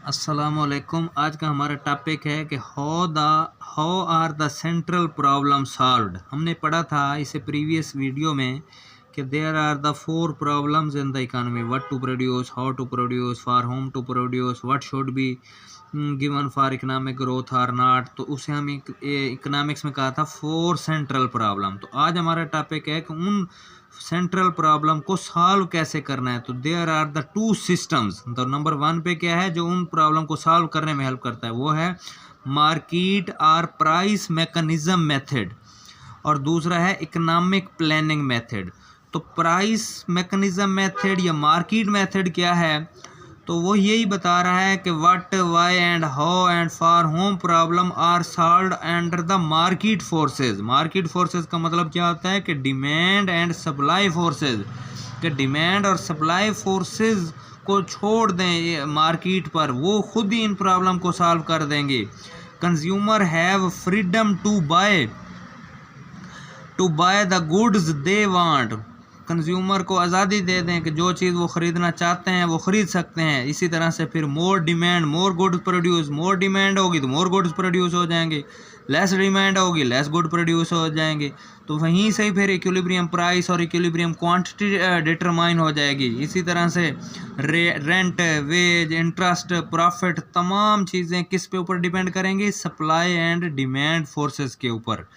अस्सलामुअलैकुम। आज का हमारा टॉपिक है कि how are the central problem solved. हमने पढ़ा था इसे प्रीवियस वीडियो में कि there are the 4 problems in the economy: what to produce, how to produce, for whom to produce, what should be given for economic growth or not. तो उसे हम economics में कहा था 4 सेंट्रल प्रॉब्लम। तो आज हमारा टॉपिक है कि उन सेंट्रल प्रॉब्लम को सॉल्व कैसे करना है। तो देयर आर द 2 सिस्टम्स। तो नंबर 1 पे क्या है जो उन प्रॉब्लम को सॉल्व करने में हेल्प करता है, वो है मार्केट और प्राइस मैकेनिज्म मेथड, और दूसरा है इकोनॉमिक प्लानिंग मेथड। तो प्राइस मैकेनिज्म मेथड या मार्केट मेथड क्या है, तो वो यही बता रहा है कि what, why and how and for whom problem are solved under the market forces. Market forces का मतलब क्या होता है कि डिमांड एंड सप्लाई फोर्सेज, कि डिमांड और सप्लाई फोर्सेज को छोड़ दें मार्केट पर, वो खुद ही इन प्रॉब्लम को सॉल्व कर देंगे। Consumer have freedom to buy the goods they want. Consumer को आज़ादी दे दें कि जो चीज़ वो ख़रीदना चाहते हैं वो ख़रीद सकते हैं। इसी तरह से फिर more demand more goods produce, more demand होगी तो मोर गुड्स प्रोड्यूस हो जाएंगे, लेस डिमांड होगी लेस गुड प्रोड्यूस हो जाएंगे। तो वहीं से ही फिर इक्विलिब्रियम प्राइस और इक्विलिब्रियम क्वांटिटी डिटरमाइन हो जाएगी। इसी तरह से रेंट, वेज, इंटरेस्ट, प्रॉफिट, तमाम चीज़ें किस पे ऊपर डिपेंड करेंगी? सप्लाई एंड डिमांड फोर्सेस के ऊपर।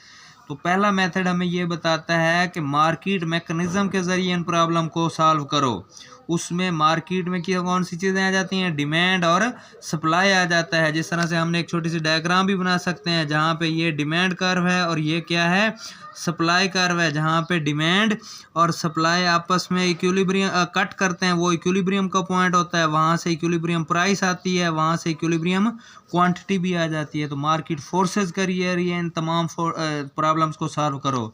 तो पहला मेथड हमें ये बताता है कि मार्केट मैकेनिज्म के ज़रिए इन प्रॉब्लम को सॉल्व करो। उसमें मार्केट में क्या कौन सी चीज़ें आ जाती हैं? डिमांड और सप्लाई आ जाता है। जिस तरह से हमने एक छोटी सी डायग्राम भी बना सकते हैं जहाँ पे ये डिमांड कर्व है और ये क्या है? सप्लाई कर्व है, जहाँ पे डिमांड और सप्लाई आपस में इक्विलिब्रियम कट करते हैं, वो इक्विलिब्रियम का पॉइंट होता है। वहाँ से इक्विलिब्रियम प्राइस आती है, वहाँ से इक्विलिब्रियम क्वांटिटी भी आ जाती है। तो मार्केट फोर्सेस करिए इन तमाम प्रॉब्लम्स को सॉल्व करो।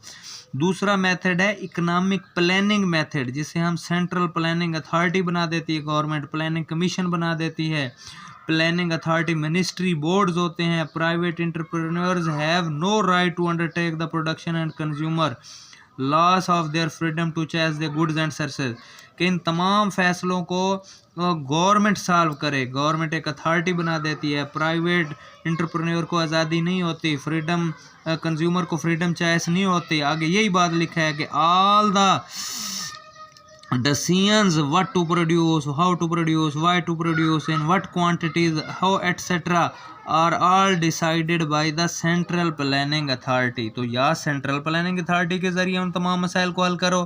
दूसरा मेथड है इकोनॉमिक प्लानिंग मेथड, जिसे हम सेंट्रल प्लानिंग अथॉरिटी बना देती है, गवर्नमेंट प्लानिंग कमीशन बना देती है, प्लानिंग अथॉरिटी मिनिस्ट्री बोर्ड्स होते हैं। Private entrepreneurs have no right to undertake the production and consumer loss of their freedom to choice the goods and services. कि इन तमाम फैसलों को गवर्नमेंट सॉल्व करे। गवर्नमेंट एक अथॉरिटी बना देती है, प्राइवेट एंटरप्रेन्योर को आज़ादी नहीं होती, फ्रीडम कंज्यूमर को फ्रीडम चॉइस नहीं होती। आगे यही बात लिखा है कि all the decisions what to produce, how to produce, why to produce, in what quantities, how etc. are all decided by the central planning authority। तो या सेंट्रल प्लानिंग अथॉरिटी के ज़रिए उन तमाम मसाइल को हल करो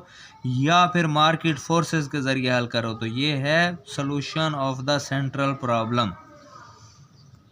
या फिर मार्केट फोर्सेस के ज़रिए हल करो। तो ये है solution of the central problem.